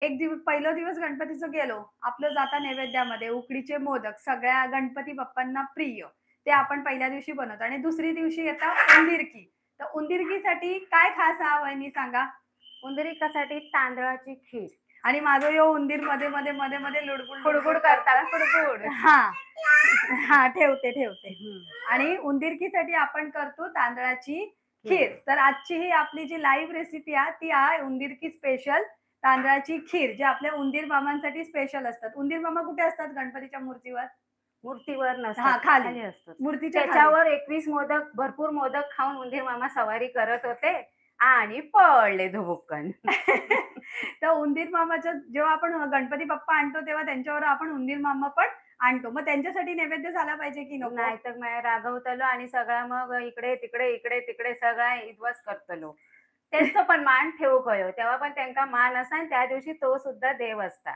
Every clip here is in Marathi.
एक दिवस पहिला दिवस गणपतीचं गेलो. आपलं जाता नैवेद्यामध्ये उकडीचे मोदक सगळ्या गणपती बाप्पांना प्रिय. ते आपण पहिल्या दिवशी बनवतो आणि दुसरी दिवशी येतात उंदीरकी. तर उंदीरकीसाठी काय खास वहिनी सांगा? उंदरिकासाठी तांदळाची खीर. आणि माझं यो उंदीर मध्ये लुडबुड कुडकुड करतात कुडकुड. हां. हां, ठेवते. हम्म. आणि उंदीरकीसाठी आपण करतो तांदळाची खीर. तर आजची ही आपली जी लाईव्ह रेसिपी आहे ती आहे उंदीरकी स्पेशल तांदळाची खीर, जे आपल्या उंदीर मामांसाठी स्पेशल असतात. उंदीर मामा कुठे असतात गणपतीच्या मूर्तीवर? मूर्तीवर हां, नसतात, खाली. खाली असतात. मूर्तीच्या खाली. त्याच्यावर 21 मोदक, भरपूर मोदक खाऊन उंदीर मामा सवारी करत होते आणि पडले धुबुक्कन. तर उंदीर मामाच्या जेव्हा आपण गणपती बाप्पा आणतो तेव्हा त्यांच्यावर आपण उंदीर मामा पण आणतो. मग त्यांच्यासाठी नैवेद्य झाला पाहिजे की नको? नाहीतर मग रागवतलो आणि सगळा मग इकडे-तिकडे सगळा इद्वस करतलो. त्यांचं पण मान ठेवू कयो. तेव्हा पण त्यांचा मान असा आणि त्या दिवशी तो सुद्धा देव असता.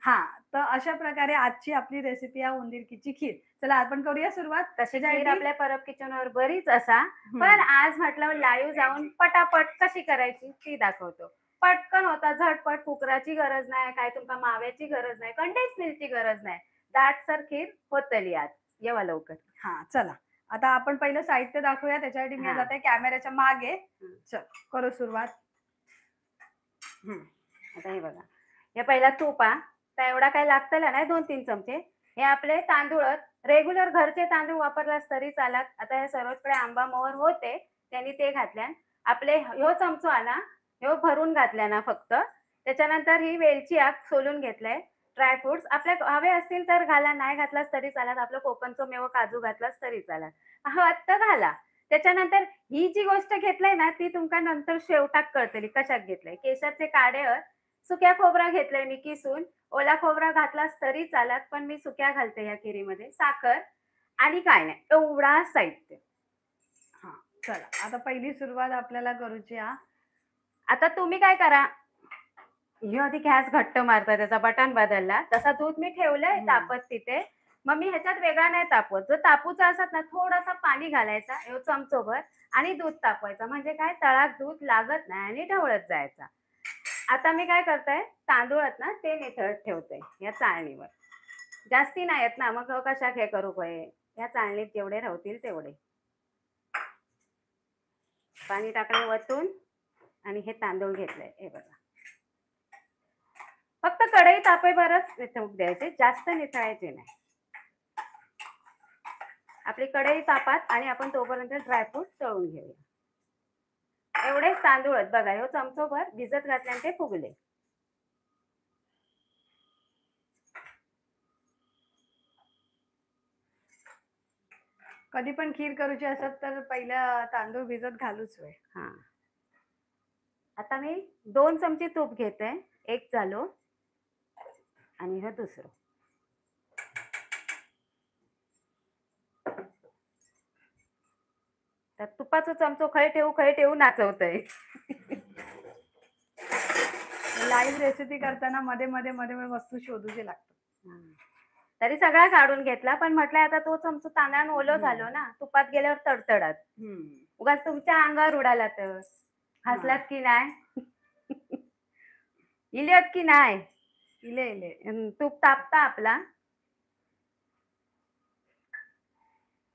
हां, तर अशा प्रकारे आजची आपली रेसिपी आहे उंदीरकीची खीर. चला आपण करूया सुरुवात. तशी खीर त्याच्यासाठी आपल्या परब किचनवर बरीच असा, पण आज म्हटलं लाईव्ह जाऊन पटापट कशी करायची ती दाखवतो. पटकन होता, झटपट, कुकराची गरज नाही, काय तुमका माव्याची गरज नाही, कंडेन्स मिल्कची गरज नाही. दाटसर खीर होतली आज. येवा लवकर. हां, चला. आता आपण पहिलं साहित्य दाखवूया. त्याच्यासाठी मी हां. जाते कॅमेऱ्याच्या मागे. हं. चल, करू सुरुवात. आता हे बघा. हे पहिला तूप तर एवढा काही लागतला नाही, 2-3 चमचे. हे आपले तांदूळ रेग्युलर घरचे तांदूळ वापरलास तरी चालत. आता हे सर्वचकडे आंबा मोहर होते, त्यांनी ते घातल्यान. आपले ह्यो चमचो ना, ह्यो भरून घातल्या ना फक्त. त्याच्यानंतर ही वेलची सोलून घेतलाय. ड्रायफ्रुट्स आपल्या हवे असतील तर घाला, नाही घातलास तरी चालत. आपलं कोकणचं मेवा काजू घातलास तरी चालत. तर घाला. त्याच्यानंतर ही जी गोष्ट घेतलाय ना, ती तुमका नंतर शेवटाक कळतली कशात घेतलंय. केशरचे काढे सुक्या खोबरा घेतलंय मी किसून. ओला खोबरा घातलास तरी चालत, पण मी सुक्या घालते या खिरीमध्ये. साखर आणि काय नाही, एवढा साहित्य. हां, चला. आता पहिली सुरुवात आपल्याला करूची आहे. आता तुम्ही काय करा, ह्यो आधी गॅस घट्ट मारता, त्याचा बटन बदलला. तसा दूध मी ठेवलंय तापत तिथे. मग मी ह्याच्यात वेगळा नाही तापवत. जर तापूचा असत ना, थोडासा पाणी घालायचा, ह्यो चमचोभर आणि दूध तापवायचं. म्हणजे काय तळात दूध लागत नाही आणि ढवळत जायचा. आता मी काय करते, तांदूळ आहेत ना ते निथळत ठेवते या चाळणीवर. जास्ती नाही आहेत ना, मग कशा हे करू काय. या चाळणीत जेवढे राहतील तेवढे पाणी टाकले वतून आणि हे तांदूळ घेतलंय. हे बघा, फक्त कढई तापेवरच निथळून द्यायचे, जास्त निथळायचे नाही. आपली कढई तापात आणि आपण तोपर्यंत ड्रायफ्रूट तळून घेऊया. एवढेच तांदूळ आहेत बघा, ह्यो चमचोभर भिजत घातल्याने ते फुगले. कधी पण खीर करूची असत तर पहिला तांदूळ भिजत घालूच होय. हा, आता मी 2 चमचे तूप घेते. एक चालू आणि हे दुसरं. तर तुपाचा चमचो खै ठेवू नाचवतय. लाईव्ह रेसिपी करताना मध्ये वस्तू शोधूचे लागतात. तरी सगळा काढून घेतला, पण म्हटलं आता तो चमचो तांदळानं ओलं झालो ना, तुपात गेल्यावर तडतडत. उगाच तुमच्या अंगावर उडाला तर हसलात की नाही. इल्यात की नाही. इले तूप तापता आपला,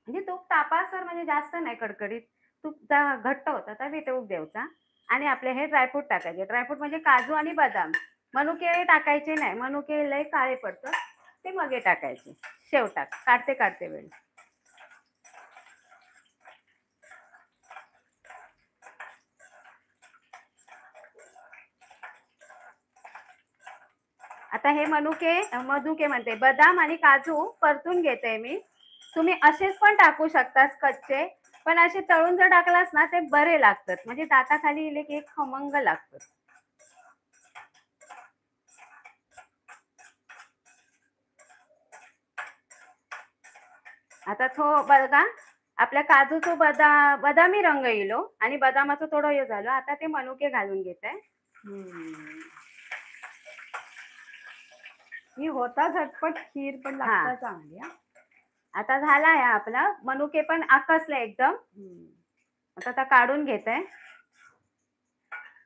म्हणजे तूप तापासर, म्हणजे जास्त नाही कडकडीत. तूप घट्ट होता तर वितळूक द्यायचा आणि आपले हे ड्रायफ्रूट टाकायचे. ड्रायफ्रूट म्हणजे काजू आणि बदाम. मनुके टाकायचे नाही, मनुके लय काळे पडतं, ते मगे टाकायचे शेवटाक, काढते वेळी. आता हे मनुके म्हणते, बदाम आणि काजू परतून घेते मी. तुम्ही असेच पण टाकू शकता कच्चे, पण असे तळून जर टाकलास ना ते बरे लागतात, म्हणजे दाताखाली इले की एक खमंग लागतं. आता तो बघा, आपल्या काजूचं बदामी रंग येलो आणि बदामाचं थोडं हे झालं. आता ते मनुके घालून घेत आहे. ही होता झटपट खीर, पण लागता चांगली. आता झाला आहे आपला मनुके पण आकसले एकदम. आता काढून घेत आहे.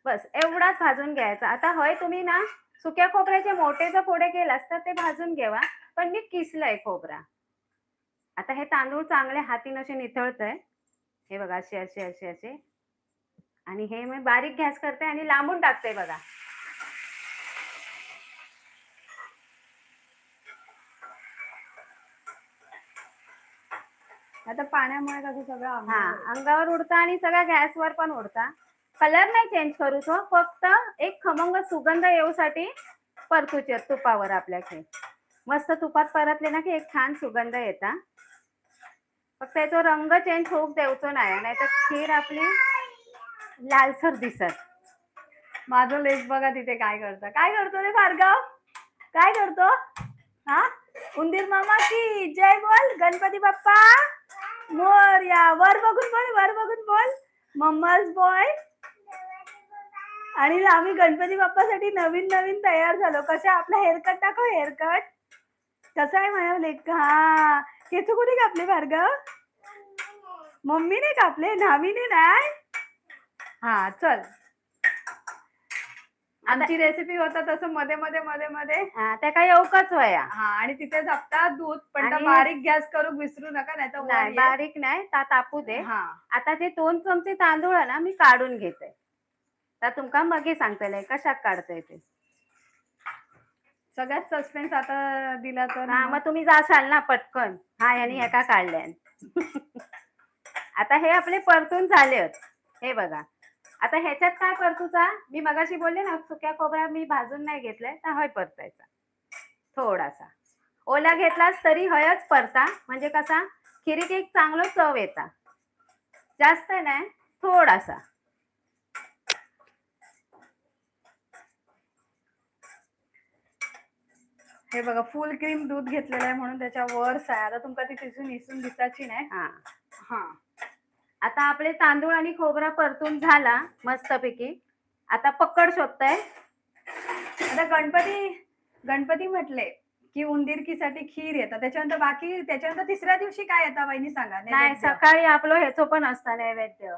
बस एवढाच भाजून घ्यायचा. आता होय तुम्ही ना सुक्या खोबऱ्याचे मोठे जर फोडे केलास तर ते भाजून घ्यावा, पण मी किसलंय खोबरा. आता हे तांदूळ चांगले हातीन असे निथळतंय, हे बघा असे असे असे असे, आणि हे मी बारीक गॅस करते आणि लांबून टाकते बघा. आता पाण्यामुळे कसं सगळं हा, अंगावर अंगावर उडतं आणि सगळ्या गॅसवर पण उडता. कलर नाही चेंज करू तो, फक्त एक खमंग सुगंध येऊसाठी परतूचे तुपावर आपल्याकडे. मस्त तुपात परतले ना की एक छान सुगंध येता. फक्त याचा रंग चेंज होऊ द्यायचो नाही, नाहीतर खीर आपली लालसर दिसत. माझं लेक बघा तिथे काय करतं. काय करतो रे भार्गव? काय करतो? हा, उंदीर मामा की जय बोल. गणपती बाप्पा मोरया. वर बघून बोल, वर बघून बोल. Mama's boy. आणि आम्ही गणपती बाप्पासाठी नवीन नवीन तयार झालो. कशा आपला हेअरकट टाको, हेअरकट कसं आहे माझ्या लेक. हा, केस कुठे कापले भार्गव? मम्मीने कापले, नावीने नाही. हा चल, आमची रेसिपी होता तसं मध्ये मध्ये मध्ये मध्ये. त्या काही येऊकच वया. हा, आणि तिथे झपता दूध, पण आणि- बारीक गॅस करू विसरू नका, नाही तर नाही बारीक नाही, तापू दे. हा. आता जे 2 चमचे तांदूळ आहे ना मी काढून घेते. तर तुमका मगे सांगतले कशात काढते ते. सगळ्यात सस्पेन्स आता दिला तर हा, मग तुम्ही जाशाल ना पटकन, हा यांनी ह्या का काढल्या. आता हे आपले परतून झाले. हे बघा, आता ह्याच्यात काय परतूचा, मी मगाशी बोलले ना सुक्या खोबरा मी भाजून नाही घेतलाय, तर हय परतायचा थोडासा. ओला घेतलास तरी हयच परता, म्हणजे कसा खिरीत एक चांगलं चव येता. जास्त नाही, थोडासा. हे बघा फुल क्रीम दूध घेतलेलं आहे म्हणून त्याच्यावर आता तुमका ती तिथून इसून दिसायची नाही. हा हा, आता आपले तांदूळ आणि खोबरा परतून झाला मस्तपैकी. आता पक्कड शोधताय. आता गणपती म्हटले की उंदीरकीसाठी खीर येतात, त्याच्यानंतर बाकी त्याच्यानंतर तिसऱ्या दिवशी काय येतं वहिनी सांगा. नाही, नैवेद्य. सकाळी आपलं ह्याचं पण असतं नैवेद्य,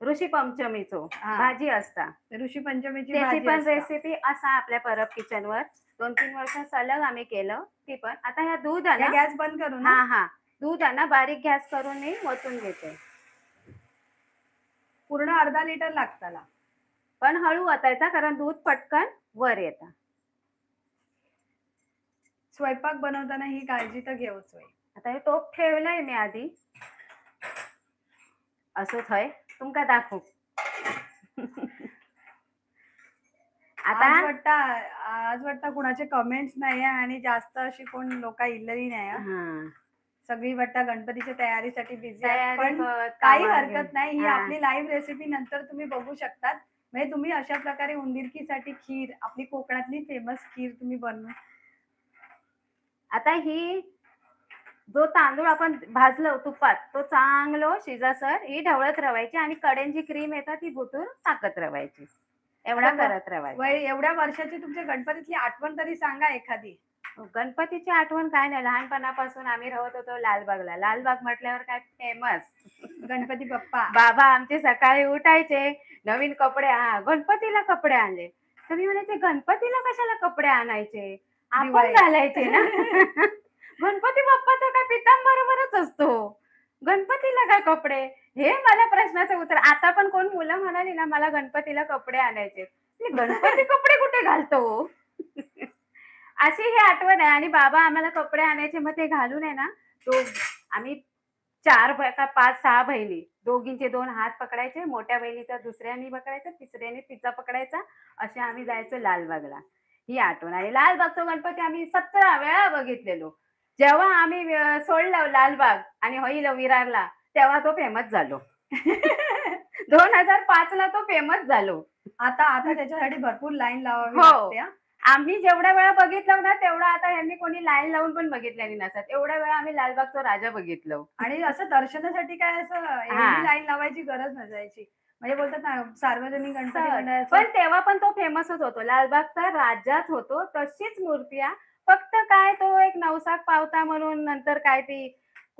ऋषी पंचमीचो हा. भाजी असता. ऋषी पंचमीची त्याची भाजी पण असतं. रेसिपी असा आपल्या परब किचन वर 2-3 वर्ष सलग आम्ही केलं ती पण. आता ह्या दूध आहे ना, गॅस बंद करू ना. हा हा, दूध आहे ना बारीक गॅस करून मी ओतून घेते. पूर्ण अर्धा लिटर लागताला, पण हळू ओतायचा कारण दूध पटकन वर येतं. स्वयंपाक बनवताना ही काळजी तर घेऊच होय. आता हे टोप ठेवलंय मी आधी, असंच होय तुमका दाखवू. आता आज वाटतं कुणाचे कमेंट्स नाही आहे आणि जास्त अशी कोण लोक इल्लरी नाही आहे. हा, सगळी वाटतं गणपतीच्या तयारीसाठी बिझी आहे, तयारी पण कर, काही कामाला हरकत घे. नाही. ही हा. आपली लाईव्ह रेसिपी नंतर तुम्ही बघू शकतात. म्हणजे तुम्ही अशा प्रकारे उंदीरकीसाठी खीर, आपली कोकणातली फेमस खीर तुम्ही बनवू. आता ही जो तांदूळ आपण भाजलो तुपात तो चांगलो शिजासर ही ढवळत रवायची आणि कडेन जी क्रीम येतात ती बुतूर टाकत रवायची. एवढा आता करत रवायचं. एवढ्या वर्षाची तुमच्या गणपतीतली आठवण तरी सांगा एखादी. गणपतीची आठवण काय नाही, लहानपणापासून आम्ही राहत होतो लालबागला. लालबाग म्हटल्यावर काय फेमस गणपती बाप्पा. बाबा आमचे सकाळी उठायचे, नवीन कपडे, गणपतीला कपडे आणले. तर मी म्हणायचे गणपतीला कशाला कपडे आणायचे, आपण दिवाळीत. घालायचे ना. गणपती बाप्पाचा काय पितांबरोबरच असतो, गणपतीला काय कपडे. हे मला प्रश्नाचं उत्तर. आता पण कोण मुलं म्हणाली ना मला गणपतीला कपडे आणायचे, गणपती कपडे कुठे घालतो. अशी ही आठवण आहे. आणि बाबा आम्हाला कपडे आणायचे, मग ते घालून आहे ना, तो आम्ही 4 का 5-6 बहिणी, दोघींचे 2 हात पकडायचे, मोठ्या बहिणीचा दुसऱ्याने पकडायचा, तिसऱ्याने तिचा पकडायचा, असे आम्ही जायचो लालबागला. ही आठवण आहे. लालबागचा गणपती आम्ही 17 वेळा बघितलेलो. जेव्हा आम्ही सोडलं लालबाग आणि होईल विरारला, तेव्हा तो फेमस झालो. 2005 ला तो फेमस झालो. आता त्याच्यासाठी भरपूर लाईन लावावी हो. लागते. आम्ही जेवढ्या वेळा बघितलं ना तेवढा आता यांनी कोणी लाईन लावून पण बघितलेली नसतात. एवढ्या वेळा आम्ही लालबागचा राजा बघितलो. आणि असं दर्शनासाठी काय असं एवढी लाईन लावायची गरज नसायची. म्हणजे बोलतात ना सार्वजनिक गणपती मंडळाचं. पण तेव्हा पण तो फेमसच होतो, लालबागचा राजाच होतो. तशीच मूर्ती आहे, फक्त काय तो एक नवसाक पावता म्हणून नंतर काय ती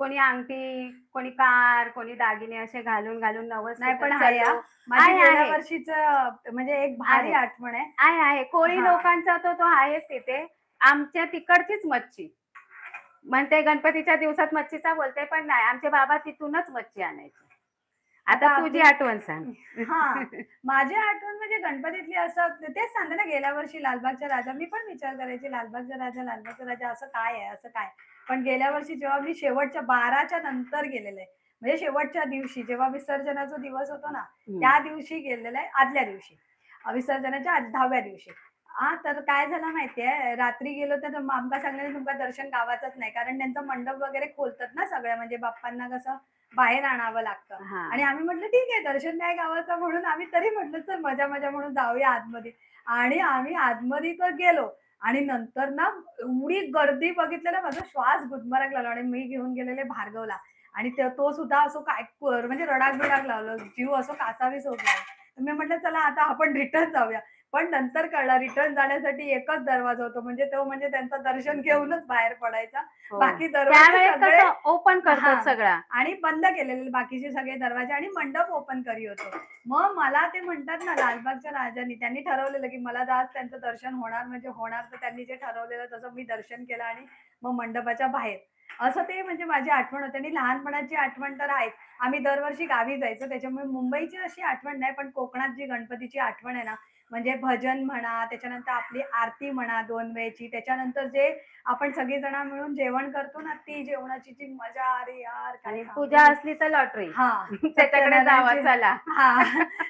कोणी अंगठी, कोणी कार, कोणी दागिने असे घालून घालून नवस नाही पण सुद्धा आहे हा. चालू. माझी आहे गेल्या आहे वर्षीचं म्हणजे एक भारी आहे आठवण आहे. आहे कोळी हा लोकांचा तो आहेच तिथे. आमच्या तिकडचीच मच्छी म्हणते, गणपतीच्या दिवसात मच्छीचा बोलते, पण नाही, आमचे बाबा तिथूनच मच्छी आणायचे. आता आता तुझी आपली आठवण सांग. हा माझी आठवण म्हणजे गणपतीतली असं तेच सांगते ना, गेल्या वर्षी लालबागचा राजा मी पण विचार करायची, लालबागचा राजा असं काय आहे असं काय. पण गेल्या वर्षी जेव्हा मी शेवटच्या 12च्या नंतर गेलेले आहे, म्हणजे शेवटच्या दिवशी जेव्हा विसर्जनाचा दिवस होतो ना, हम्म. त्या दिवशी गेलेलं आहे, आदल्या दिवशी विसर्जनाच्या 10व्या दिवशी. हा तर काय झालं माहितीये, रात्री गेलो तर आमका सांगले तुमका दर्शन गावाचंच नाही, कारण त्यांचं मंडप वगैरे खोलतात ना सगळं, म्हणजे बाप्पांना कसं बाहेर आणावं लागतं. हा आणि आम्ही म्हटलं ठीक आहे, दर्शन नाही गावाचं म्हणून आम्ही तरी म्हटलं चल मजा मजा म्हणून जाऊया आतमध्ये. आणि आम्ही आतमध्ये तर गेलो आणि नंतर ना एवढी गर्दी बघितलं ना, माझा श्वास गुदमरायला लागला आणि मी घेऊन गेलेले भार्गवला. आणि तो सुद्धा असं काय म्हणजे रडाक बिडाक लावलं, जीव असं कासावीस होत लागला. तर मी म्हटलं चला आता आपण रिटर्न जाऊया. पण नंतर कळलं रिटर्न जाण्यासाठी एकच दरवाजा होता, म्हणजे तो म्हणजे त्यांचं दर्शन घेऊनच बाहेर पडायचा. हो, बाकी दरवाजे त्यावेळेस सगळे कसं ओपन हा करतात सगळा. आणि बंद केलेले बाकीचे सगळे दरवाजे आणि मंडप ओपन करी होतो. मग मला ते म्हणतात ना, लालबागच्या राजांनी त्यांनी ठरवलेलं की मला आज त्यांचं दर्शन होणार म्हणजे होणार, तर त्यांनी जे ठरवलेलं तसं मी दर्शन केलं आणि मग मंडपाच्या बाहेर असं ते म्हणजे माझी आठवण होते. आणि लहानपणाची आठवण तर आहेच. आम्ही दरवर्षी गावी जायचो, त्याच्यामुळे मुंबईची अशी आठवण नाही, पण कोकणात जी गणपतीची आठवण आहे ना, म्हणजे भजन म्हणा, त्याच्यानंतर आपली आरती म्हणा 2 वेळची, त्याच्यानंतर जे आपण सगळेजण मिळून जेवण करतो ना, ती जेवणाची जी मजा, अरे यार काय आणि सांगू पूजा मी. असली तर लॉटरी. हा त्याच्याकडे जावा सत्यनारायणची चला. हा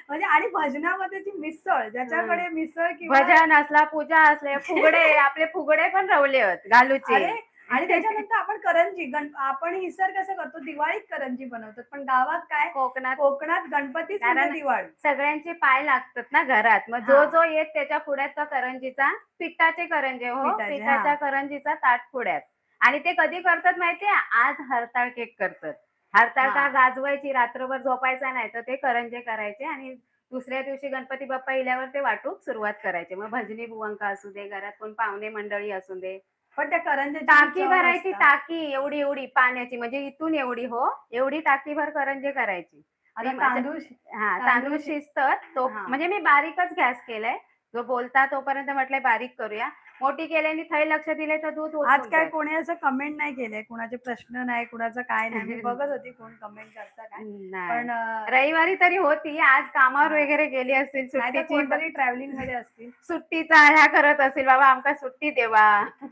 म्हणजे आणि भजनामध्ये जी मिसळ, हं. ज्याच्याकडे मिसळ किंवा भजन असला, पूजा असले, फुगडे आपले फुगडे पण रवले होत घालूचे. अरे आणि त्याच्यानंतर आपण करंजी आपण हिसर कसं करतो, दिवाळीत करंजी बनवतो, पण गावात काय, कोकणात कोकणात गणपतीच म्हणजे कारण दिवाळी. सगळ्यांचे पाय लागतात ना घरात. मग हा जो जो येत त्याच्या पुढ्यात तो करंजीचा, पिठाचे करंजे हो, पिठाचे हा पिठाच्या करंजीचा ताट पुढ्यात. आणि ते कधी करतात माहितीये, आज हरताळ केक करतात. हरताळ हा का गाजवायची, रात्रभर झोपायचा नाही, तर ते करंजे करायचे आणि दुसऱ्या दिवशी गणपती बाप्पा इल्यावर ते वाटूक सुरुवात करायचे. मग भजनी बुवंका असू दे, घरात कोण पाहुणे मंडळी असू दे, पण त्या करंज्याची जी टाकी चव भरायची, असता. टाकी एवढी एवढी पाण्याची, म्हणजे इथून एवढी हो, एवढी टाकीभर करंजे करायची. आता ते माझ्या तांदूळ हा, तांदूळ तांदूळ शिजतात तो, हा म्हणजे मी बारीकच गॅस केलाय. जो बोलता तोपर्यंत म्हटलंय बारीक करूया. मोठी केल्याने थै लक्ष दिले तर दूध आज ओतून काय जात. कोणी असं कमेंट नाही केलंय, कुणाचे प्रश्न नाही, कुणाचं काय नाही. मी बघत होती कोण कमेंट करतं काय. नाही, पण रविवारी तरी होती, आज कामावर हा वगैरे गेली असतील, नाही तर सुट्टीची कोणतरी ट्रॅव्हलिंग मध्ये असतील. सुट्टीचा ह्या करत असेल, बाबा आमका सुट्टी देवा.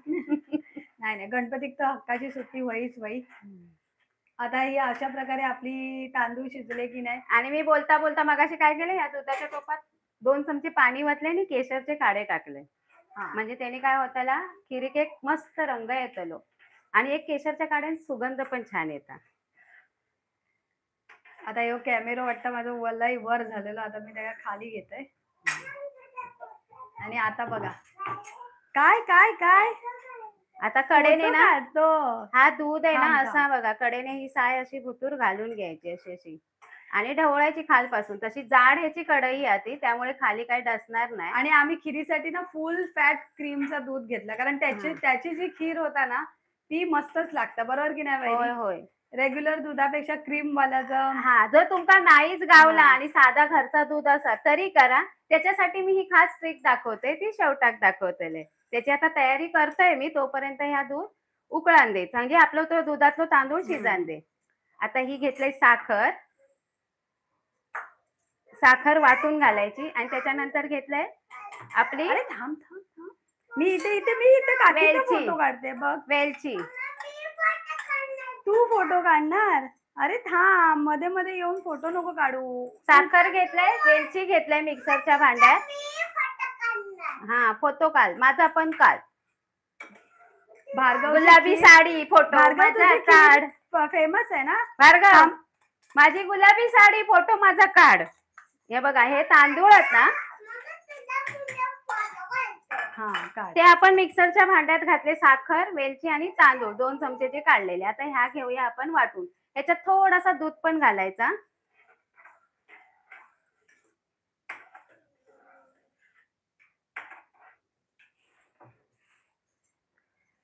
नाही नाही, गणपतीत तर हक्काची सुट्टी होईच होई. आता ही अशा प्रकारे आपली तांदूळ शिजले की नाही. आणि मी बोलता बोलता मगाशी काय केलं, या दुधाच्या टोपात 2 चमचे पाणी वतले आणि केशरचे काढे टाकले. हा म्हणजे त्याने काय होताला, खीर केक मस्त रंग येतलो आणि एक केशरच्या काड्यान सुगंध पण छान येतात. आता ह्यो कॅमेरा वाटतं माझं वलय वर झालेलं, आता मी त्याला खाली घेते. आणि आता बघा काय काय काय आता कडेने फोटो ना, काढतो. हा दूध आहे ना थांब थांब असा बघा, कडेने ही साय अशी भुतूर घालून घ्यायची अशी अशी आणि ढवळायची खालपासून. तशी जाड ह्याची कढई आहे ती, त्यामुळे खाली काही डसणार नाही. आणि आम्ही खिरीसाठी ना फुल फॅट क्रीमचं दूध घेतलं, कारण त्याची जी खीर होता ना, ती मस्तच लागतं, बरोबर की नाही होय वहिनी. होय. रेग्युलर दुधापेक्षा क्रीम वाल्याचं. हा, जर तुमका नाहीच गावला हा आणि साधा घरचा दूध असा तरी करा. त्याच्यासाठी मी ही खास ट्रिक दाखवते, ती शेवटाक दाखवतेले. त्याची आता तयारी करतोय मी, तोपर्यंत ह्या दूध उकळान दे, म्हणजे आपलं तो दुधातलं तांदूळ शिजान दे. आता ही घेतलंय साखर, साखर वाटून घालायची आणि त्याच्यानंतर घेतलंय आपली अरे थांब थांब थांब, मी इथे काकीचा वेलची, फोटो काढते बघ. वेलची. तू फोटो काढणार? अरे थांब, मध्ये मध्ये येऊन फोटो नको काढू. साखर घेतलंय, वेलची घेतलंय मिक्सरच्या भांड्यात. हा, फोटो काढ, माझा पण काढ. भार्गव गुलाबी साडी फोटो भार्गव माझा तुझी काढ. फेमस आहे ना. भार्गव, थांब. माझी गुलाबी साडी फोटो माझा काढ. हे बघा, हे तांदूळ आहेत ना, हा काढ. ते आपण मिक्सरच्या भांड्यात घातले, साखर, वेलची आणि तांदूळ 2 चमचे जे काढलेले. आता ह्या घेऊया आपण वाटून. ह्याच्यात थोडासा दूध पण घालायचा.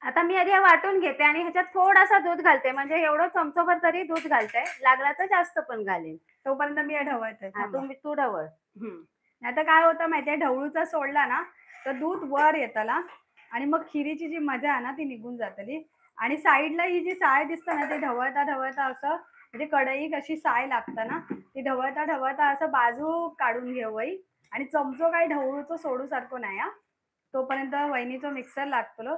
आता मी आधी हे वाटून घेते आणि ह्याच्यात थोडासा दूध घालते, म्हणजे एवढं चमचभर तरी दूध घालते, लागला तर जास्त पण घालेन. तोपर्यंत मी हे ढवळते. तू ढवळ. आता काय होतं माहितीये, ढवळूचा सोडला ना तर दूध वर येतला आणि मग खिरीची जी मजा आहे ना ती निघून जातली. आणि साईडला ही जी साय दिसतं ना, ती ढवळता ढवळता असं म्हणजे कढई कशी साय लागतं ना, ती ढवळता ढवळता असं बाजू काढून घेवई. आणि चमचो काही ढवळूचं सोडू सारखं नाही हा. तोपर्यंत वहिनीचं मिक्सर लागतलो.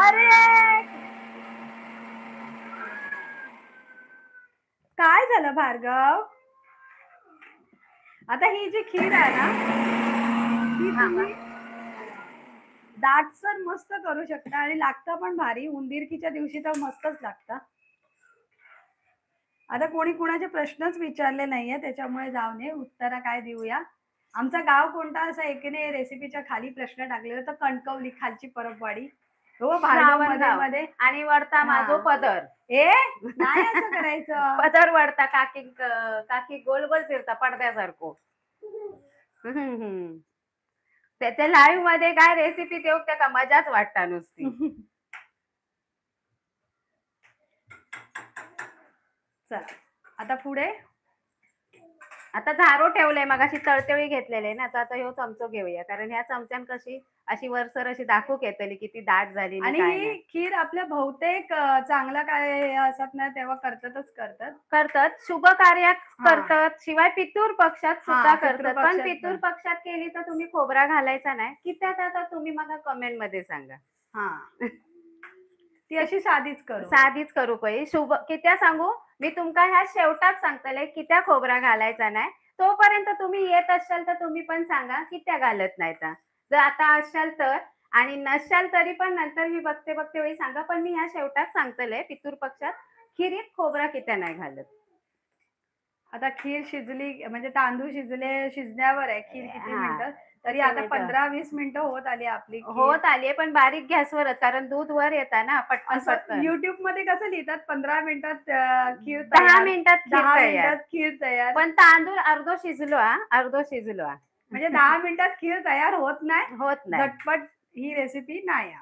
अरे काय झालं भार्गव? आता ही जी खीर आहे ना ती तुम्ही दाटसर मस्त करू शकता आणि लागतं पण भारी. उंदीरकीच्या दिवशी तर मस्तच लागतं. आता कोणी कुणाचे प्रश्नच विचारले नाहीये, त्याच्यामुळे जाऊ नये, उत्तर काय देऊया. आमचं गाव कोणता असं एकीने रेसिपीच्या खाली प्रश्न टाकलेला तर कणकवली खालची परबवाडी. हो भार्गव मध्ये श्रावणगाव. मध्ये आणि वरता माझो पदर. ए नाही असं करायचं. पदर वरता काकी गोल गोल फिरता पडद्यासारखं. त्याच्या लाईव्ह मध्ये काय रेसिपी देऊ त्या का मजाच वाटता नुसती. चल आता पुढे आता झारो ठेवलंय, मग अशी तळतळी घेतलेले ना, तर आता ह्यो चमचो घेऊया, कारण ह्या चमच्यान कशी अशी वरसर अशी दाखवूक येतली किती दाट झाली आणि काय ही नाही. खीर आपल्या बहुतेक चांगला काय असत ना तेव्हा करतात. शुभ कार्यात करतात, शिवाय पितूर पक्षात सुद्धा पितृ करतात. पण पक्षात पितूर पण. पक्षात केली तर तुम्ही खोबरा घालायचा नाही की त्यात, आता तुम्ही मला कमेंट मध्ये सांगा. हा ती अशी साधीच करू पाहिजे. शुभ कित्या सांगू मी तुमका ह्या शेवटात सांगतले कित्या खोबरा घालायचा नाही. तोपर्यंत तुम्ही येत असाल तर तुम्ही पण सांगा कित्या घालत नाही तर. जर आता असाल तर, आणि नसाल तरी पण नंतर मी बघते वेळी सांगा. पण मी ह्या शेवटात सांगतले पितूर पक्षात खिरीत खोबरा कित्या नाही घालत. आता खीर शिजली म्हणजे तांदूळ शिजण्यावर आहे खीर किती मिनिटं तरी. आता मिनिटं. 15-20 मिनिटं होत आली आपली होत आलीये, पण बारीक गॅसवरच, कारण दूध वर येतं ना पटकन. असं युट्यूब मध्ये कसं लिहितात 15 मिनिटात खीर 10 मिनिटात 10 मिनिटात खीर तयार. पण तांदूळ अर्धो शिजलो म्हणजे 10 मिनिटात खीर तयार होत नाही. नाही झटपट ही रेसिपी नाही.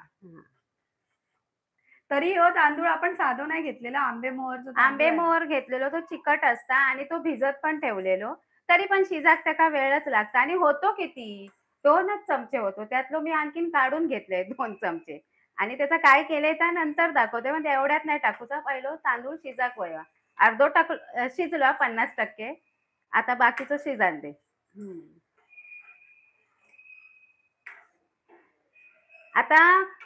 तरी हो तांदूळ आपण साधो नाही घेतलेला, आंबे मोहर घेतलेलो. तो चिकट असता आणि तो भिजत पण ठेवलेलो, तरी पण शिजाक त्याका वेळच लागता. आणि होतो किती 2च चमचे होतो, त्यातलो मी आणखीन काढून घेतले 2 चमचे. आणि त्याचा काय केलंय त्या नंतर दाखवते. म्हणजे एवढ्यात नाही टाकूचा, पहिलो तांदूळ शिजाक वया अर्धो शिजला 50%. आता बाकीचं शिजान दे. आता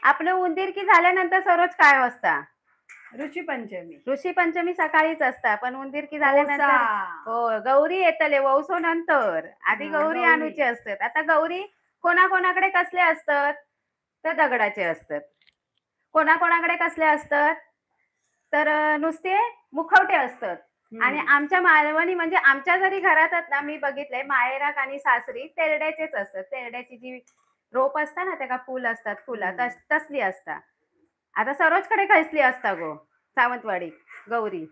आपलं उंदीरकी झाल्यानंतर सरोज काय वाजता ऋषी पंचमी सकाळीच असता, पण उंदीरकी झाल्यानंतर हो गौरी येतले वौसो नंतर. आधी गौरी आणूचे असतात. आता गौरी कोणाकोणाकडे कसले असतात तर दगडाचे असतात, कोणाकोणाकडे कसले असतात तर नुसते मुखवटे असतात. आणि आमच्या मालवणी म्हणजे आमच्या जरी घरात ना मी बघितलंय माहेराक आणि सासरी तेरड्याचेच असतात. तेरड्याची जी रोप असता ना त्याला फुल असतात, फुला तसली असता. आता सरोजकडे कसली असता गो सावंतवाडी गौरी?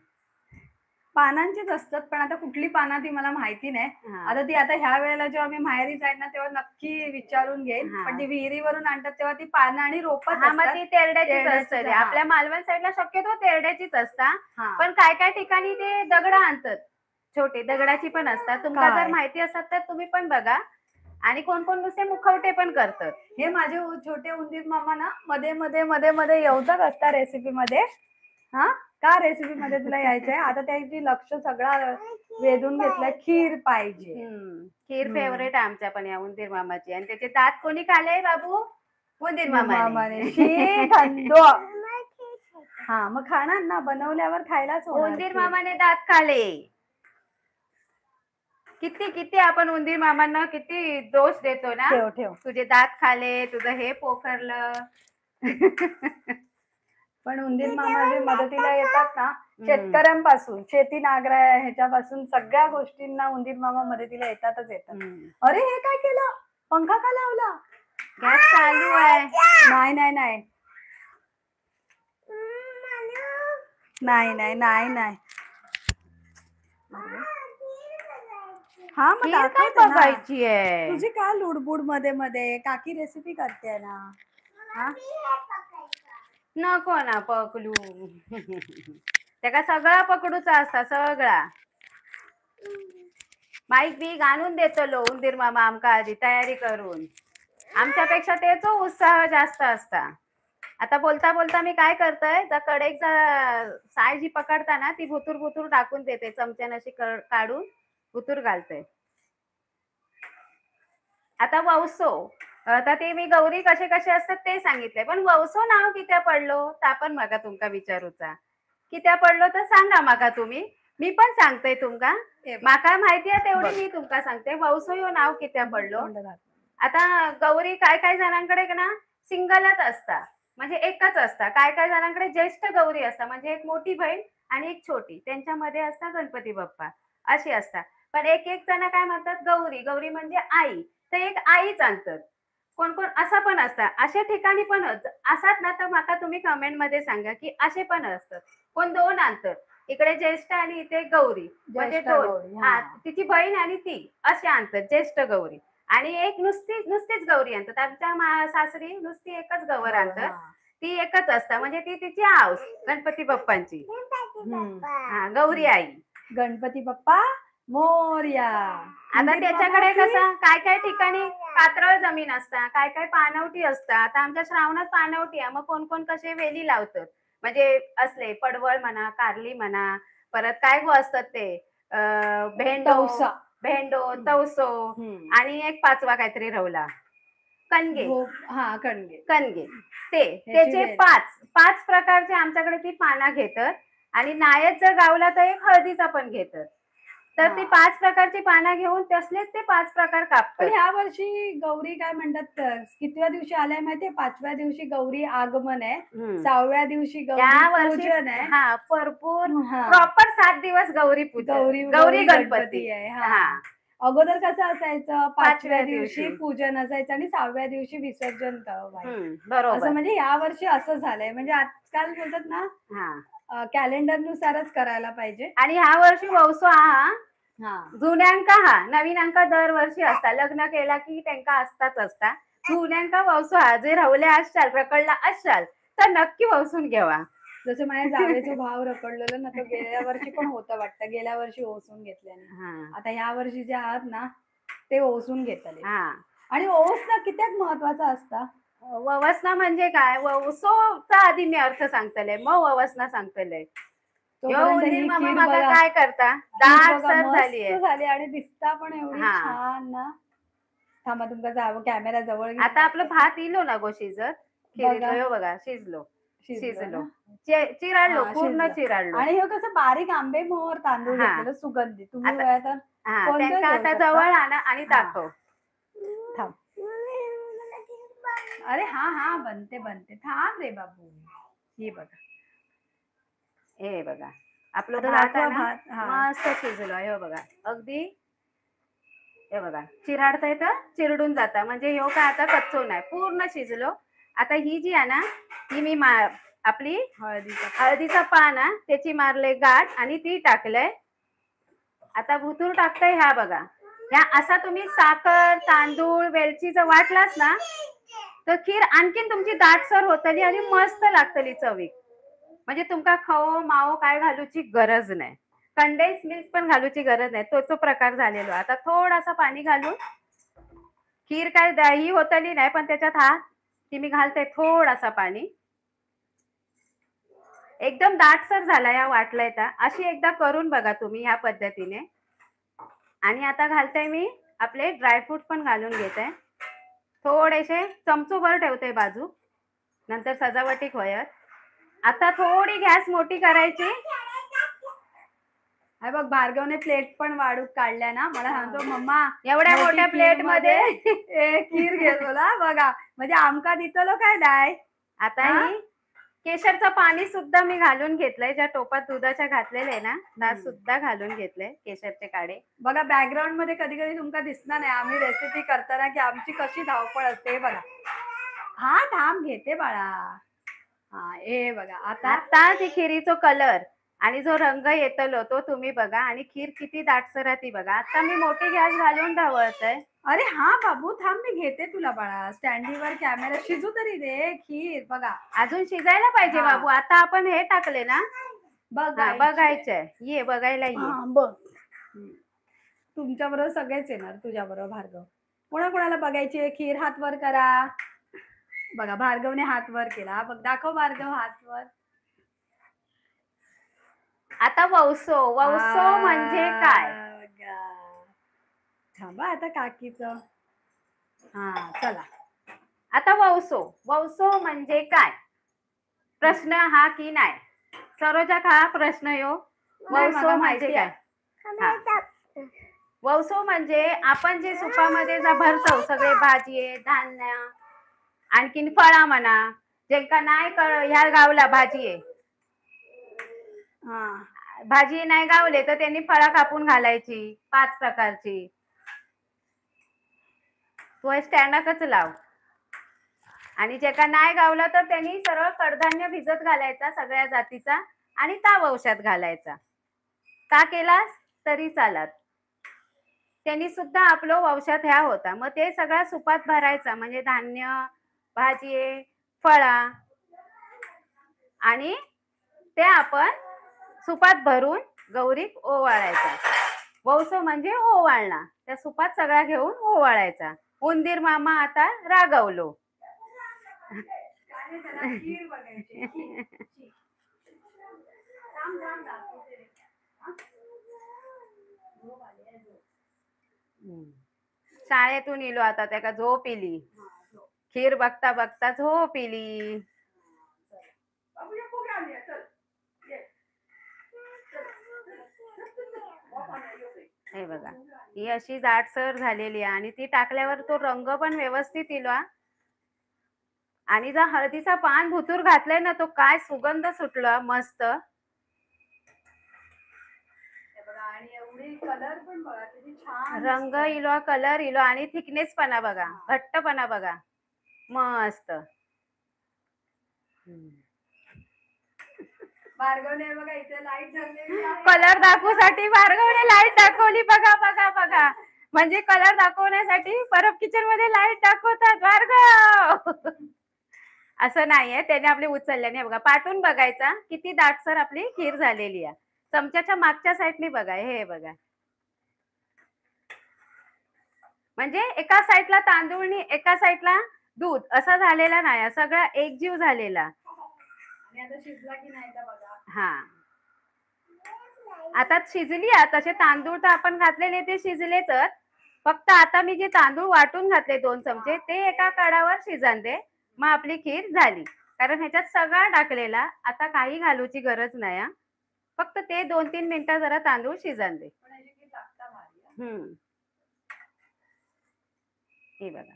पानांचीच असतात, पण आता कुठली पानं ती मला माहिती नाही. आता ती आता ह्या वेळेला जेव्हा मी माहेरी जाईन ना तेव्हा नक्की विचारून घेईन. पण ती विहिरीवरून आणतात तेव्हा ती पानं आणि रोपच मग ती तेरड्याचीच असतात. आपल्या मालवण साईडला शक्यतो तेरड्याचीच असता, पण काय ठिकाणी ते दगड आणतात, छोटे दगडाची पण असतात. तुम्हाला जर माहिती असतात तर तुम्ही पण बघा. आणि कोण कोण नुसते मुखवटे पण करतात. हे माझे छोटे उंदीर मामा ना मध्ये मध्ये मध्ये मध्ये येऊतच असतात रेसिपी मध्ये. का रेसिपी मध्ये तुला यायचंय? आता त्याची लक्ष सगळा वेधून घेतलाय, खीर पाहिजे. खीर फेवरेट आमच्या पण या उंदीर मामाची. आणि त्याचे दात कोणी खाले बाबू? उंदीर मामाने. हा मग खाणार ना, बनवल्यावर खायलाच. उंदीर मामाने दात खाले. किती आपण उंदीर मामांना किती दोष देतो ना. ठेव तुझे दात खाले, तुझं हे पोखरलं. पण उंदीर मामा जे मदतीला येतात ना शेतकऱ्यांपासून, शेती नांगरा ह्याच्यापासून सगळ्या गोष्टींना उंदीर मामा मदतीला येतात. अरे हे काय केलं? पंखा का लावला? गॅस चालू आहे. नाही नाही नाही नाही नाही. हा मग खीर काय दाखवते ना. बघायची आहे? तुझी का लुडबुड मध्ये मध्ये काकी रेसिपी करते ना. हा नको ना पकडू. त्याका सगळा पकडूचा असता सगळा. माईक बीक आणून देतलो उंदीर मामा आमका आधी तयारी करून. आमच्यापेक्षा त्याचा उत्साह जास्त असता. आता बोलता बोलता मी काय करतोय, जर कडेक साय जी पकडता ना ती भुतूर भुतूर टाकून देते, चमच्याने अशी काढून भुतूर घालते. आता वौसो, आता ते मी गौरी कसे कसे असतात ते सांगितले, पण वौसो नाव कित्या पडलो ता पण माका तुमका विचारूचा. कित्या पडलो तर सांगा माका तुम्ही. मी पण सांगते तुमका. माका माहिती आहे तेवढी मी तुमका सांगते. वौसो यो नाव कित्या पडलो. आता गौरी काय काय जणांकडे ना सिंगलच असता, म्हणजे एकच असता. काय काय जणांकडे ज्येष्ठ गौरी असता, म्हणजे एक मोठी बहीण आणि एक छोटी, त्यांच्यामध्ये असता गणपती बाप्पा अशी असता. पण एक एक जण काय म्हणतात गौरी, गौरी म्हणजे आई, तर एक आईच आणतात. कोण कोण असा पण असता. अशा ठिकाणी पण असतात ना, तर माका तुम्ही कमेंट मध्ये सांगा की असे पण असतात. कोण दोन आणतात, इकडे ज्येष्ठ आणि इथे गौरी, म्हणजे दोन. हा, तिची बहीण आणि ती असे आणतात ज्येष्ठ गौरी. आणि एक नुसतीच गौरी आणतात. आमच्या सासरी नुसती एकच गौर आणतात, ती एकच असता, म्हणजे ती तिची आऊस गणपती बाप्पांची. हा, गौरी आई. गणपती बाप्पा मोरया. आता त्याच्याकडे कसं काय काय ठिकाणी पातळ जमीन असता, काय काय पाणवटी असता. आता आमच्या श्रावणात पाणवटी आहे, मग कोण कोण कसे वेली लावतात, म्हणजे असले पडवळ म्हणा, कारली म्हणा, परत काय गो असतात ते भेंडो, तवसो, आणि एक पाचवा काहीतरी रवला, कणगे. हा, कणगे. कणगे. त्याचे पाच प्रकारचे आमच्याकडे ती पाना घेतात. आणि नायच जर गावला तर एक हळदीचा पण घेतात. तर ती 5 प्रकारची पानं घेऊन तसलेच ते 5 प्रकार कापतात. पण ह्या वर्षी गौरी काय म्हणतात, कितव्या दिवशी आलाय माहितीये? 5व्या दिवशी गौरी आगमन आहे, 6व्या दिवशी गौरी पूजन आहे. हा, भरपूर प्रॉपर 7 दिवस गौरी पूजन, गौरी गणपती आहे. हा, अगोदर कसं असायचं, 5व्या दिवशी पूजन असायचं आणि 6व्या दिवशी विसर्जन बरोबर. असं, म्हणजे या वर्षी असं झालंय. म्हणजे आजकाल बोलतात ना, कॅलेंडर नुसारच करायला पाहिजे. आणि ह्या वर्षी वौसो जुन्यांका नवीनांका दरवर्षी असता. लग्न केला की त्यांका असता. जुन्यांका वौसो जे रवले असशाल, रकडला असशाल, तर नक्की वौसून घ्यावा. जसं माझ्या जावेचा भाव रकडलेलं ना, तो गेल्या वर्षी पण होतं वाटतं. गेल्या वर्षी ओसून घेतल्याने. आता ह्या वर्षी जे आहात ना, ते ओसून घेतले. आणि ओसना कित्याक महत्वाचा असता? ववसना म्हणजे काय? वौसोचा आधी मी अर्थ सांगतले, मग ववसना सांगतले. काय करता, दाट सर झाली आणि दिसता पण एवढी छान ना. थांबा, तुमका जावं कॅमेरा जवळ. आता आपलं भात इलो ना गो शिजत, बघा शिजलो, चिराडलो, पूर्ण चिराडलो. आणि हे कसं बारीक आंबे मोहर तांदूळ घेतलेलं सुगंधी. तुम्ही त्यांना आता जवळ आणा आणि दाखव. थांब. अरे हा, बनते थांब रे बाबू. हे बघा आपलं भात मस्त शिजलो. हे बघा अगदी, हे बघा चिराडता येतं, चिरडून जाता, म्हणजे ह्यो काय आता कच्चो नाही, पूर्ण शिजलो. आता ही जी आहे ना, ही मी आपली हळदीचा पान त्याची मारले गाठ आणि ती टाकलंय. आता भुतूर टाकताय. ह्या बघा, ह्या असा तुम्ही साखर, तांदूळ, वेलचीचं वाटलास ना, तर खीर आणखीन तुमची दाटसर होतली आणि मस्त लागतली चवीक. म्हणजे तुमका खव माव काय घालूची गरज नाही, कंडेन्स मिल्क पण घालूची गरज नाही. तो प्रकार झालेलो. आता थोडासा पाणी घालून, खीर काय दही होतली नाही, पण त्याच्यात ती मी घालते थोडासा पाणी. एकदम दाटसर झाला या वाटलाय तर. अशी एकदा करून बघा तुम्ही ह्या पद्धतीने. आणि आता घालते मी आपले ड्रायफ्रूट पण घालून घेते, थोडेसे चमचोभर ठेवते बाजू, नंतर सजावटीक होयत. आता थोडी गॅस मोठी करायची. हे बघ, भार्गवने प्लेट पण वाढूक काढल्या ना. मला सांगतो मम्मा, एवढ्या मोठ्या प्लेट मध्ये खीर घेतला बघा, म्हणजे आमका दितलो काय नाही. आता ही केशरचं पाणी सुद्धा मी घालून घेतलंय, ज्या टोपात दुधाच्या घातलेले ना, त्यात सुद्धा घालून घेतले केशरचे काढे. बघा, बॅकग्राऊंड मध्ये कधी कधी तुमका दिसणार नाही आम्ही रेसिपी करताना की आमची कशी धावपळ असते. बघा, थांब घेते बाळा. हा हे बघा आता आता जी खिरीचो कलर आणि जो रंग येतलो तो तुम्ही बघा आणि खीर किती दाटसर आहे ती बघा. आता मी मोठी गॅस घालून ढवळतय. अरे हा बाबू थांब मी घेते तुला बाळा स्टँडीवर कॅमेरा शिजू तरी दे खीर बघा अजून शिजायला पाहिजे हा. बाबू. आता आपण हे टाकले ना. हा बघायची. बघायचंय. ये बघायला ये. हा बघ तुमच्या बरोबर सगळेच येणार तुझ्या बरोबर भार्गव. कोणाकोणाला बघायची आहे खीर हात वर करा. बघा भार्गवने हात वर केला बघ दाखव भार्गव हात वर. आता वौसो वौसो म्हणजे काय? बघा. थांबा आता काकीच हा चला आता वौसो वौसो म्हणजे काय? प्रश्न हा की नाही? सरोजा हा प्रश्न यो. नाही, वौसो मला म्हणजे माहिती काय? हा. वौसो म्हणजे आपण जे सुपामध्ये भरतो सगळे भाजी धान्य आणखीन फळा म्हणा ज्यांका नाही ह्या गावला भाजी आहे हा भाजी नाही गावले तर त्यांनी फळा कापून घालायची 5 प्रकारची. तो स्टँडाकच लाव. आणि जे का नाही गावलं तर त्यांनी सरळ कडधान्य भिजत घालायचा सगळ्या जातीचा आणि ता वौशात घालायचा. का केलास तरी चालत. त्यांनी सुद्धा आपलं वौशात ह्या होता. मग ते सगळ्या सुपात भरायचा म्हणजे धान्य भाजी फळा आणि ते आपण सुपात भरून गौरीक ओवाळायचा. वौसो म्हणजे ओवाळणा. त्या सुपात सगळा घेऊन ओवाळायचा. उंदीर मामा आता रागवलो. खीर बघायची शाळेतून इलो आता त्याका झोप इली. खीर बघता बघता झोप इली. हे बघा ही अशी जाडसर झालेली आहे आणि ती टाकल्यावर तो रंग पण व्यवस्थित इलो. आणि जर हळदीचा पान भुतूर घातलाय ना तो काय सुगंध सुटला मस्त. आणि एवढी कलर पण बघा किती छान रंग इलो कलर इलो आणि थिकनेस पणा बघा घट्टपणा बघा मस्त. भार्गवने बघा इथे लाईट धरलेली आहे. कलर दाखवण्यासाठी भार्गवने लाईट दाखवली बघा बघा बघा. म्हणजे कलर दाखवण्यासाठी परब किचन मध्ये लाईट दाखवतात भार्गव. असं नाहीये त्याने आपली उचलल्याने बघा पाठून बघायचा किती दाटसर आपली खीर झालेली आहे. चमच्याच्या मागच्या साईडने बघा हे बघा. म्हणजे एका साईडला तांदूळ एका साईडला दूध असा झालेला नाही सगळा एकजीव झालेला. आणि आता शिजला की नाही का बघा. हा आता शिजली तसे तांदूळ तर आपण घातलेले ते शिजलेच. फक्त आता मी जे तांदूळ वाटून घातले 2 चमचे ते एका कडावर शिजन दे. मग आपली खीर झाली. कारण ह्याच्यात सगळा टाकलेला आता काही घालूची गरज नाही. फक्त ते 2-3 मिनिटं जरा तांदूळ शिजन दे. हे बघा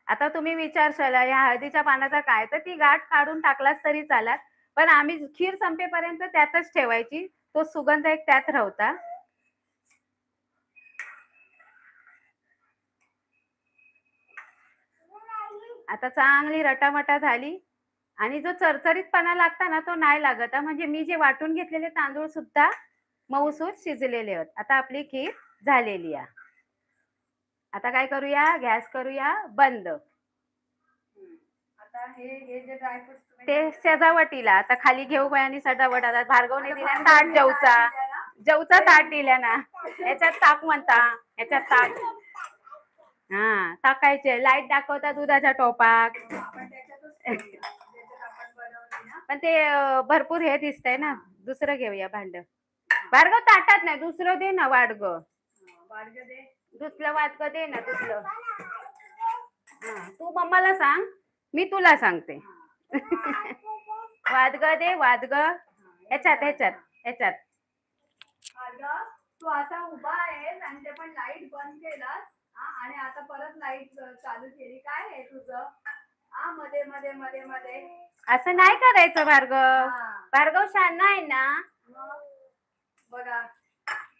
आता तुम्ही विचारशाल या हळदीच्या पानाचा काय तर ती गाठ काढून टाकलास तरी चालत. पण आम्ही खीर संपेपर्यंत त्यातच ठेवायची. तो सुगंध एक त्यात राहता. आता चांगली रटामटा झाली आणि जो चरचरीतपणा लागता ना तो नाही लागत. म्हणजे मी जे वाटून घेतलेले तांदूळ सुद्धा मऊसूत शिजलेले आहेत. आता आपली खीर झालेली आहे. आता काय करूया गॅस करूया बंद. आता हे जे ड्रायफ्रुट्स ते सजावटीला आता खाली घेऊ आणि सजावट आता भार्गवने दिल्या ताट जवचा ताट दिल्या ना. याच्यात ताक म्हणता याच्यात ताक हा टाकायचे लाईट दाखवता दुधाच्या टोपाक. पण ते भरपूर हे दिसतंय ना. दुसरं घेऊया भांड. भार्गव ताटात नाही दुसरं दे ना वाडग. दुसरं वाडग दे ना दुसरं. तू मम्माला सांग मी तुला सांगते. वादग दे वादग ह्याच्यात ह्याच्यात ह्याच्यात. तू असा उभा आहेस आणि ते पण लाईट बंद केलास आणि आता परत लाईट चालू केली काय आहे तुझं. मध्ये मध्ये मध्ये मध्ये असं नाही करायचं भार्गव. भार्गव शहाणा आहे ना. बघा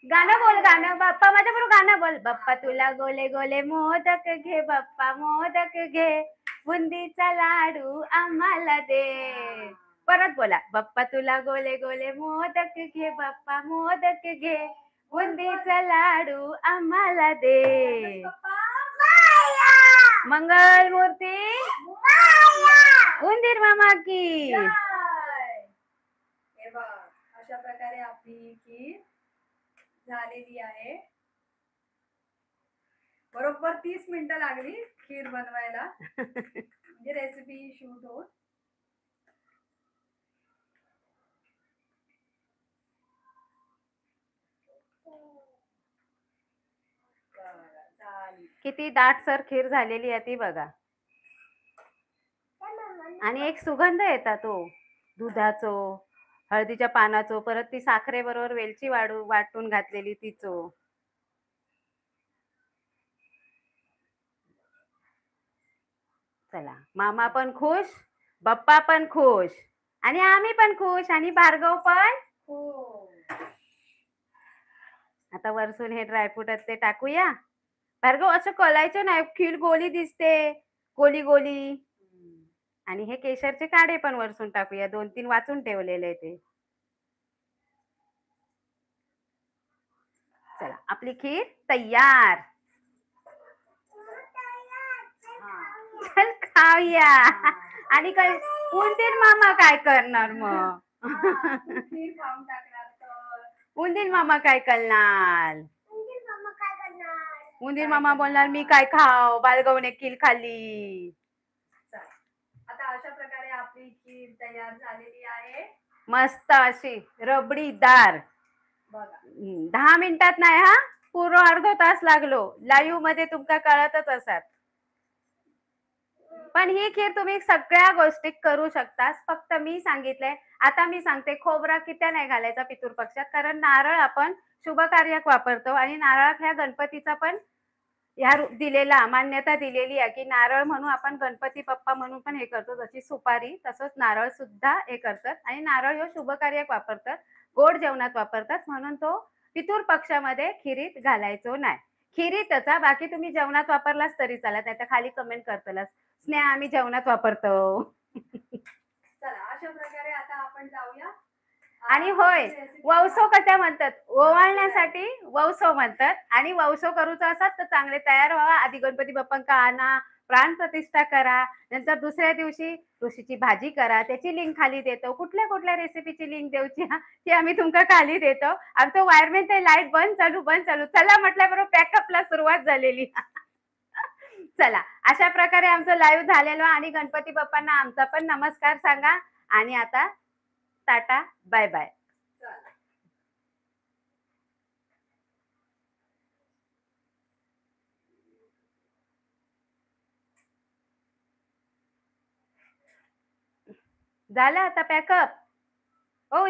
गाणं बोल गाणं बाप्पा माझ्या बरोबर गाणं बोल. बाप्पा तुला गोले गोले मोदक घे बाप्पा मोदक घे बुंदीचा लाडू आम्हाला दे. परत बोला, बाप्पा तुला गोले गोले मोदक घे, बाप्पा मोदक घे, बुंदीचा लाडू आम्हाला दे. मंगल मूर्ती उंदीर मामा की. जय. हे बघ, अशा प्रकारे आपली खीर झालेली आहे. बरोबर 30 मिनिटं लागली खीर बनवायला. म्हणजे रेसिपी शूट होत. झाली. किती दाटसर खीर झालेली आहे ती बघा. आणि एक सुगंध येतात तो दुधाचो, हळदीच्या पानाचो, परत ती साखरेबरोबर वेलची वाटून घातलेली तिचो. चला, मामा पण खुश, बाप्पा पण खुश, आणि आम्ही पण खुश, आणि भार्गव पण. हो. आता वरसून हे ड्रायफ्रूट ते टाकूया. भार्गव असं कलायचं नाही, खीर गोली दिसते, गोली गोली. आणि हे केशरचे काढे पण वरसून टाकूया, 2-3 वाचून ठेवलेले ते. चला, आपली खीर तयार. चल खाऊया. आणि काय उंदीर मामा काय करणार मग? खीर खाऊन टाकणार तर. उंदीर मामा काय करणार? उंदीर मामा बोलणार मी काय खाव, बाळगवने खीर खाल्ली. आता अशा प्रकारे आपली खीर तयार झालेली आहे. मस्त अशी रबडीदार. बघा, 10 मिनिटात नाही हा, पूर्ण अर्धा तास लागलो. लाईव्ह मध्ये तुमका कळतच असतात. पण ही खीर तुम्ही सगळ्या गोष्टी करू शकता. फक्त मी सांगितलंय, आता मी सांगते खोबरा किती नाही घालायचा पितृ पक्षात, कारण नारळ आपण शुभ कार्यात वापरतो, आणि नारळात ह्या गणपतीचा पण ह्या दिलेला मान्यता दिलेली आहे की नारळ म्हणून आपण गणपती बाप्पा म्हणून पण हे करतो. जशी सुपारी तसंच नारळ सुद्धा हे करतात, आणि नारळ हे शुभ कार्यात वापरतात, गोड जेवणात वापरतात, म्हणून तो पितृ पक्षामध्ये खिरीत घालायचो नाही. खिरीतचा बाकी तुम्ही जेवणात वापरलाच तरी चालत नाही. तर खाली कमेंट करतलाच स्नेहा आम्ही जेवणात वापरतो. चला अशा प्रकारे आता आपण जाऊया. आणि होय, वौसो कशा म्हणतात, ओवाळण्यासाठी वौसो म्हणतात. आणि वौसो करूचा असतात तर चांगले तयार व्हावा, आधी गणपती बाप्पांका आणा, प्राण प्रतिष्ठा करा, नंतर दुसऱ्या दिवशी तुळशीची भाजी करा. त्याची लिंक खाली देतो, कुठल्या कुठल्या रेसिपीची लिंक देऊची ती आम्ही तुमका खाली देतो. आमचं वायरमॅन ते लाईट बंद चालू बंद चालू, चला म्हटल्याबरोबर पॅकअपला सुरुवात झालेली. चला, अशा प्रकारे आमचं लाईव्ह झालेलं, आणि गणपती बाप्पांना आमचा पण नमस्कार सांगा. आणि आता टाटा बाय बाय. झालं आता पॅकअप. हो